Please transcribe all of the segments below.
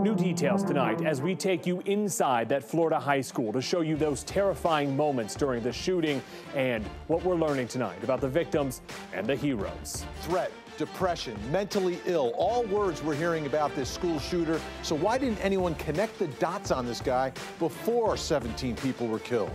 New details tonight as we take you inside that Florida high school to show you those terrifying moments during the shooting and what we're learning tonight about the victims and the heroes. Threat, depression, mentally ill, all words we're hearing about this school shooter. So why didn't anyone connect the dots on this guy before 17 people were killed?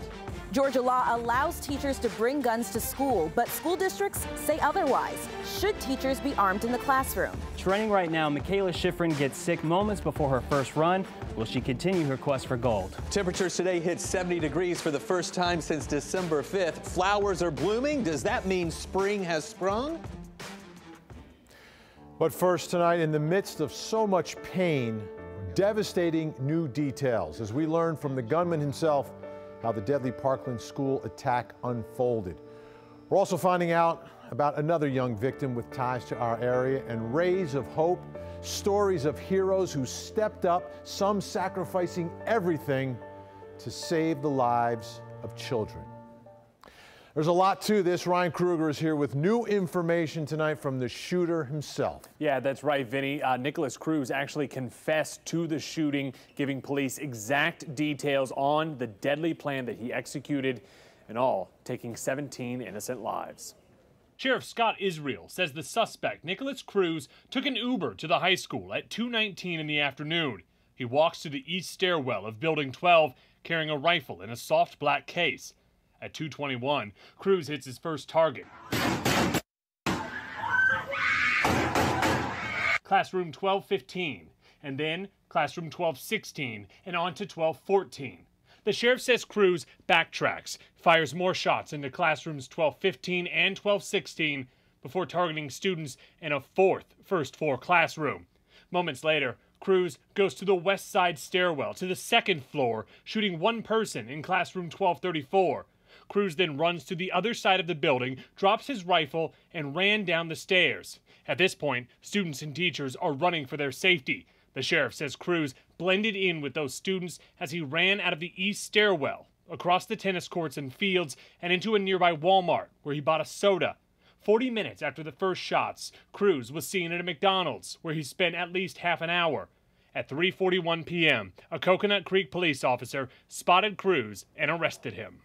Georgia law allows teachers to bring guns to school, but school districts say otherwise. Should teachers be armed in the classroom? Training right now, Michaela Schifrin gets sick moments before her first run. Will she continue her quest for gold? Temperatures today hit 70 degrees for the first time since December 5th. Flowers are blooming. Does that mean spring has sprung? But first tonight, in the midst of so much pain, devastating new details as we learn from the gunman himself how the deadly Parkland school attack unfolded. We're also finding out about another young victim with ties to our area and rays of hope, stories of heroes who stepped up, some sacrificing everything to save the lives of children. There's a lot to this. Ryan Kruger is here with new information tonight from the shooter himself. Yeah, that's right, Vinny. Nikolas Cruz actually confessed to the shooting, giving police exact details on the deadly plan that he executed, in all, taking 17 innocent lives. Sheriff Scott Israel says the suspect, Nikolas Cruz, took an Uber to the high school at 2:19 in the afternoon. He walks to the east stairwell of Building 12, carrying a rifle in a soft black case. At 2:21, Cruz hits his first target. Classroom 1215, and then classroom 1216, and on to 1214. The sheriff says Cruz backtracks, fires more shots into classrooms 1215 and 1216 before targeting students in a fourth first floor classroom. Moments later, Cruz goes to the west side stairwell to the second floor, shooting one person in classroom 1234. Cruz then runs to the other side of the building, drops his rifle, and ran down the stairs. At this point, students and teachers are running for their safety. The sheriff says Cruz blended in with those students as he ran out of the east stairwell, across the tennis courts and fields, and into a nearby Walmart, where he bought a soda. 40 minutes after the first shots, Cruz was seen at a McDonald's, where he spent at least half an hour. At 3:41 p.m., a Coconut Creek police officer spotted Cruz and arrested him.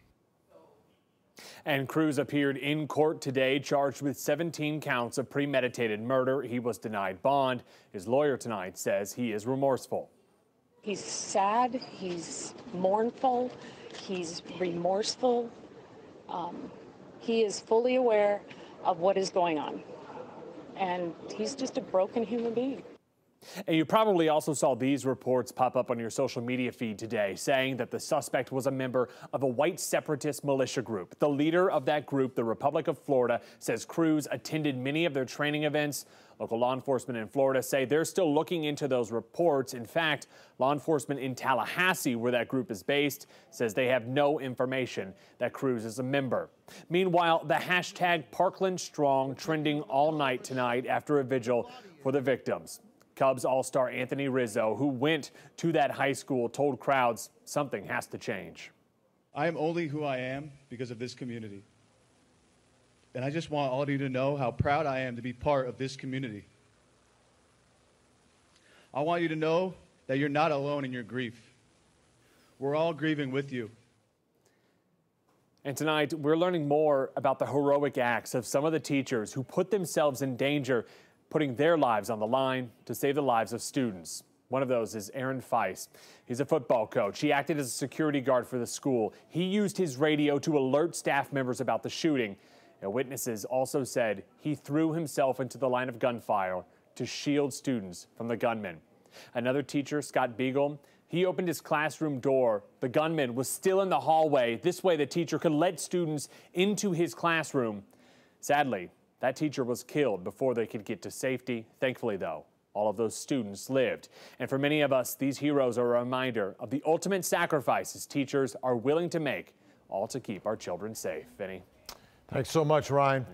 And Cruz appeared in court today, charged with 17 counts of premeditated murder. He was denied bond. His lawyer tonight says he is remorseful. He's sad, he's mournful, he's remorseful. He is fully aware of what is going on. And he's just a broken human being. And you probably also saw these reports pop up on your social media feed today, saying that the suspect was a member of a white separatist militia group. The leader of that group, the Republic of Florida, says Cruz attended many of their training events. Local law enforcement in Florida say they're still looking into those reports. In fact, law enforcement in Tallahassee, where that group is based, says they have no information that Cruz is a member. Meanwhile, the hashtag Parkland Strong trending all night tonight after a vigil for the victims. Cubs all-star Anthony Rizzo, who went to that high school, told crowds something has to change. I am only who I am because of this community. And I just want all of you to know how proud I am to be part of this community. I want you to know that you're not alone in your grief. We're all grieving with you. And tonight, we're learning more about the heroic acts of some of the teachers who put themselves in danger, putting their lives on the line to save the lives of students. One of those is Aaron Feist. He's a football coach. He acted as a security guard for the school. He used his radio to alert staff members about the shooting. And witnesses also said he threw himself into the line of gunfire to shield students from the gunman. Another teacher, Scott Beagle, he opened his classroom door. The gunman was still in the hallway. This way the teacher could let students into his classroom. Sadly, that teacher was killed before they could get to safety. Thankfully, though, all of those students lived. And for many of us, these heroes are a reminder of the ultimate sacrifices teachers are willing to make, all to keep our children safe. Vinny. Thanks so much, Ryan.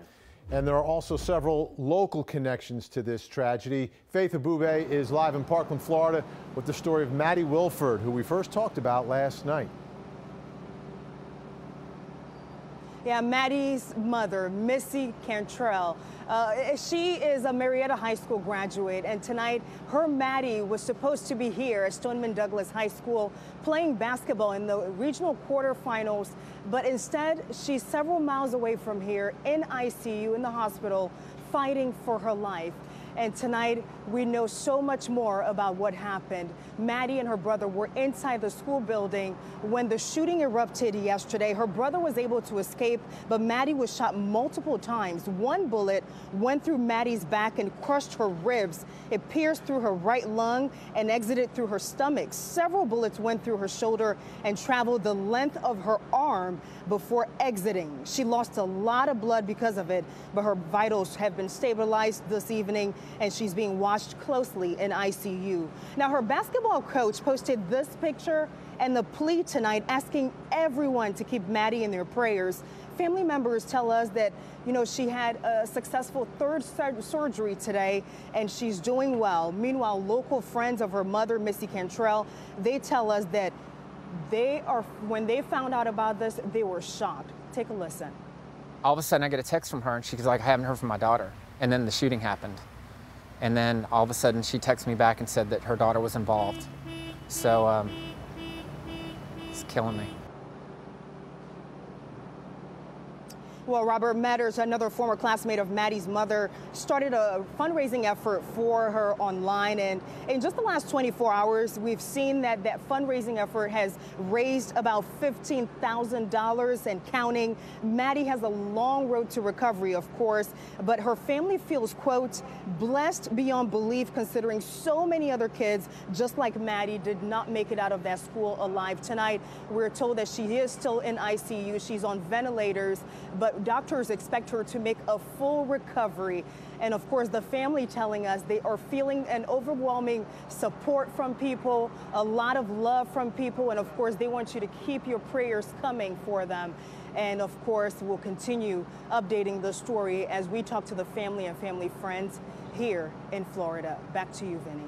And there are also several local connections to this tragedy. Faith Abube is live in Parkland, Florida, with the story of Maddie Wilford, who we first talked about last night. Yeah, Maddie's mother, Missy Cantrell. She is a Marietta High School graduate, and tonight her Maddie was supposed to be here at Stoneman Douglas High School playing basketball in the regional quarterfinals, but instead she's several miles away from here in ICU in the hospital fighting for her life. And tonight, we know so much more about what happened. Maddie and her brother were inside the school building when the shooting erupted yesterday. Her brother was able to escape, but Maddie was shot multiple times. One bullet went through Maddie's back and crushed her ribs. It pierced through her right lung and exited through her stomach. Several bullets went through her shoulder and traveled the length of her arm before exiting. She lost a lot of blood because of it, but her vitals have been stabilized this evening, and she's being watched closely in ICU. Now, her basketball coach posted this picture and the plea tonight asking everyone to keep Maddie in their prayers. Family members tell us that, you know, she had a successful third surgery today and she's doing well. Meanwhile, local friends of her mother, Missy Cantrell, they tell us that when they found out about this, they were shocked. Take a listen. All of a sudden I get a text from her and she's like, I haven't heard from my daughter. And then the shooting happened. And then all of a sudden she texted me back and said that her daughter was involved. So it's killing me. Well, Robert Matters, another former classmate of Maddie's mother, started a fundraising effort for her online. And in just the last 24 hours, we've seen that fundraising effort has raised about $15,000 and counting. Maddie has a long road to recovery, of course, but her family feels, quote, blessed beyond belief, considering so many other kids, just like Maddie, did not make it out of that school alive. Tonight, we're told that she is still in ICU. She's on ventilators, but doctors expect her to make a full recovery. And of course, the family telling us they are feeling an overwhelming support from people, a lot of love from people. And of course, they want you to keep your prayers coming for them. And of course, we'll continue updating the story as we talk to the family and family friends here in Florida. Back to you, Vinny.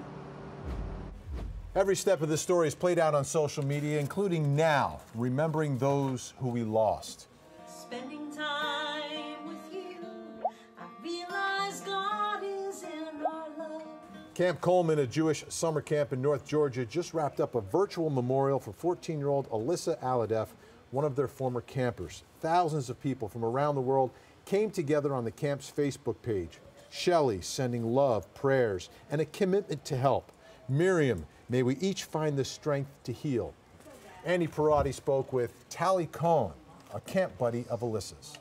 Every step of this story is played out on social media, including now, remembering those who we lost. Spending time with you, I realize God is in our love. Camp Coleman, a Jewish summer camp in North Georgia, just wrapped up a virtual memorial for 14-year-old Alyssa Aladef, one of their former campers. Thousands of people from around the world came together on the camp's Facebook page. Shelley sending love, prayers, and a commitment to help. Miriam, may we each find the strength to heal. Andy Perotti spoke with Tally Cohen, a camp buddy of Alyssa's.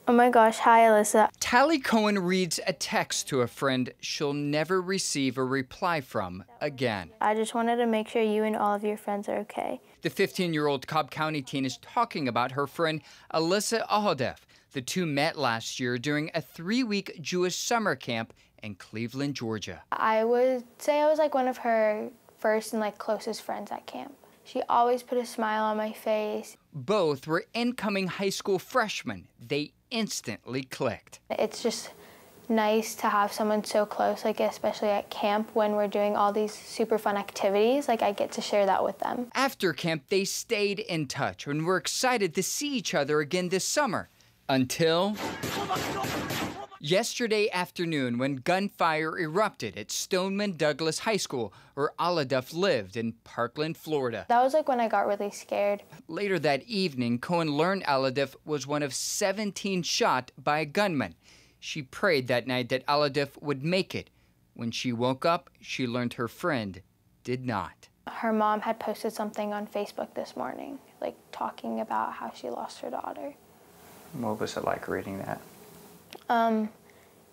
Oh my gosh, hi Alyssa. Tally Cohen reads a text to a friend she'll never receive a reply from again. I just wanted to make sure you and all of your friends are okay. The 15-year-old Cobb County teen is talking about her friend Alyssa Aladef. The two met last year during a 3-week Jewish summer camp in Cleveland, Georgia. I would say I was like one of her first and closest friends at camp. She always put a smile on my face. Both were incoming high school freshmen. They instantly clicked. It's just nice to have someone so close, especially at camp when we're doing all these super fun activities. I get to share that with them. After camp, they stayed in touch and were excited to see each other again this summer. Until yesterday afternoon, when gunfire erupted at Stoneman Douglas High School, where Aladef lived in Parkland, Florida. That was when I got really scared. Later that evening, Cohen learned Aladef was one of 17 shot by a gunman. She prayed that night that Aladef would make it. When she woke up, she learned her friend did not. Her mom had posted something on Facebook this morning, talking about how she lost her daughter. What was it like reading that?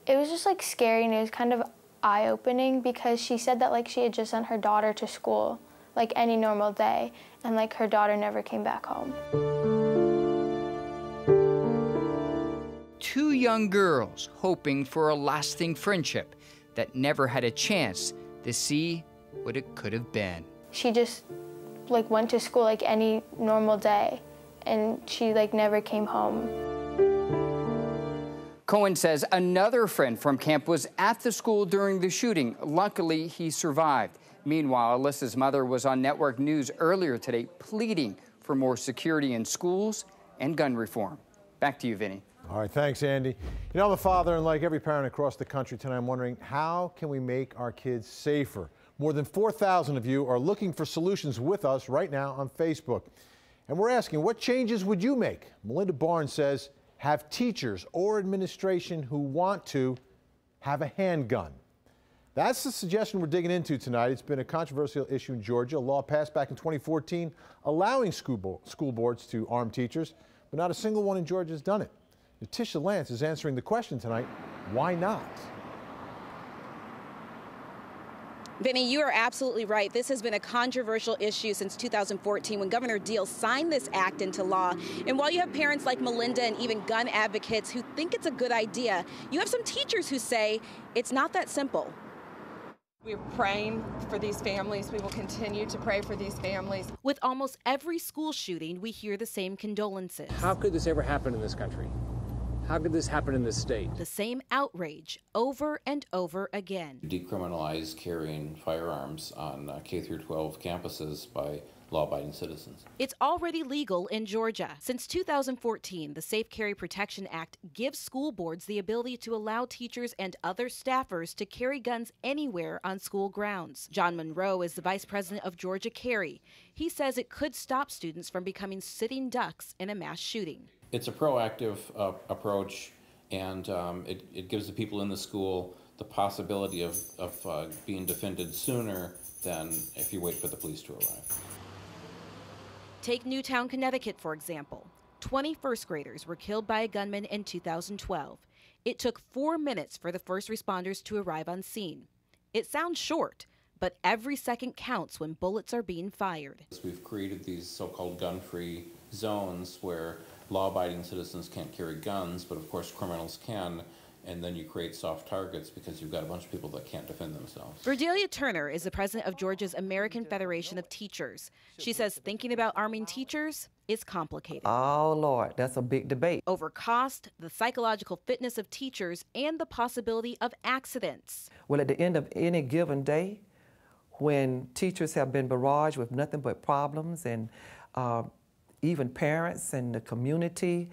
It was just scary, and it was kind of eye-opening because she said that she had just sent her daughter to school any normal day, and her daughter never came back home. Two young girls hoping for a lasting friendship that never had a chance to see what it could have been. She just went to school any normal day, and she never came home. Cohen says another friend from camp was at the school during the shooting. Luckily, he survived. Meanwhile, Alyssa's mother was on network news earlier today pleading for more security in schools and gun reform. Back to you, Vinny. All right, thanks, Andy. You know, I'm a father, and like every parent across the country tonight, I'm wondering, how can we make our kids safer? More than 4,000 of you are looking for solutions with us right now on Facebook. And we're asking, what changes would you make? Melinda Barnes says, have teachers or administration who want to have a handgun. That's the suggestion we're digging into tonight. It's been a controversial issue in Georgia. A law passed back in 2014 allowing school boards to arm teachers, but not a single one in Georgia has done it. Natisha Lance is answering the question tonight, why not? Vinny, you are absolutely right. This has been a controversial issue since 2014 when Governor Deal signed this act into law. And while you have parents like Melinda and even gun advocates who think it's a good idea, you have some teachers who say it's not that simple. We're praying for these families. We will continue to pray for these families. With almost every school shooting, we hear the same condolences. How could this ever happen in this country? How could this happen in this state? The same outrage over and over again. Decriminalize carrying firearms on K through 12 campuses by law-abiding citizens. It's already legal in Georgia. Since 2014, the Safe Carry Protection Act gives school boards the ability to allow teachers and other staffers to carry guns anywhere on school grounds. John Monroe is the vice president of Georgia Carry. He says it could stop students from becoming sitting ducks in a mass shooting. It's a proactive approach, and it gives the people in the school the possibility of being defended sooner than if you wait for the police to arrive. Take Newtown, Connecticut, for example. 20 first graders were killed by a gunman in 2012. It took 4 minutes for the first responders to arrive on scene. It sounds short, but every second counts when bullets are being fired. We've created these so-called gun-free zones where law-abiding citizens can't carry guns, but of course criminals can, and then you create soft targets because you've got a bunch of people that can't defend themselves. Verdelia Turner is the president of Georgia's American Federation of Teachers. She says thinking about arming teachers is complicated. Oh, Lord, that's a big debate. Over cost, the psychological fitness of teachers, and the possibility of accidents. Well, at the end of any given day, when teachers have been barraged with nothing but problems, and even parents and the community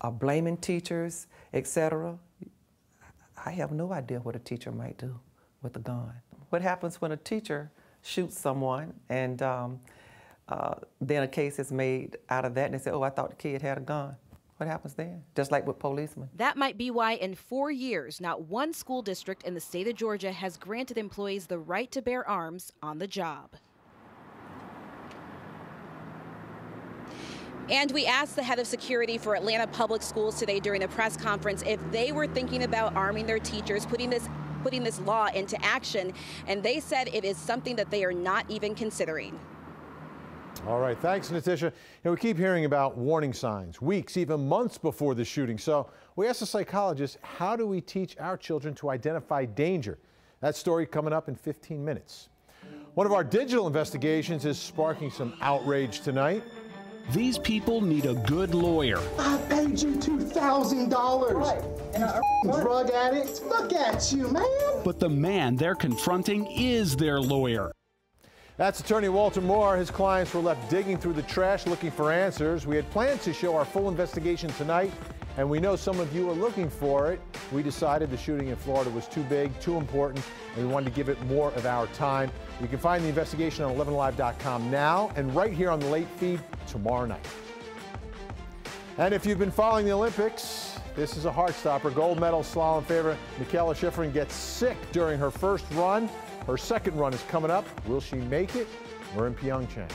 are blaming teachers, etc., I have no idea what a teacher might do with a gun. What happens when a teacher shoots someone and then a case is made out of that and they say, oh, I thought the kid had a gun. What happens then? Just like with policemen. That might be why in 4 years, not one school district in the state of Georgia has granted employees the right to bear arms on the job. And we asked the head of security for Atlanta Public Schools today during a press conference if they were thinking about arming their teachers, putting this law into action, and they said it is something that they are not even considering. All right, thanks, Natisha. We keep hearing about warning signs, weeks, even months before the shooting. So we asked a psychologist, how do we teach our children to identify danger? That story coming up in 15 minutes. One of our digital investigations is sparking some outrage tonight. These people need a good lawyer. I paid you $2,000. Right. And a drug addict? Look at you, man. But the man they're confronting is their lawyer. That's attorney Walter Moore. His clients were left digging through the trash looking for answers. We had planned to show our full investigation tonight, and we know some of you are looking for it. We decided the shooting in Florida was too big, too important, and we wanted to give it more of our time. You can find the investigation on 11live.com now and right here on the late feed tomorrow night. And if you've been following the Olympics, this is a heart stopper. Gold medal slalom favorite Mikaela Shiffrin gets sick during her first run. Her second run is coming up. Will she make it? We're in Pyeongchang.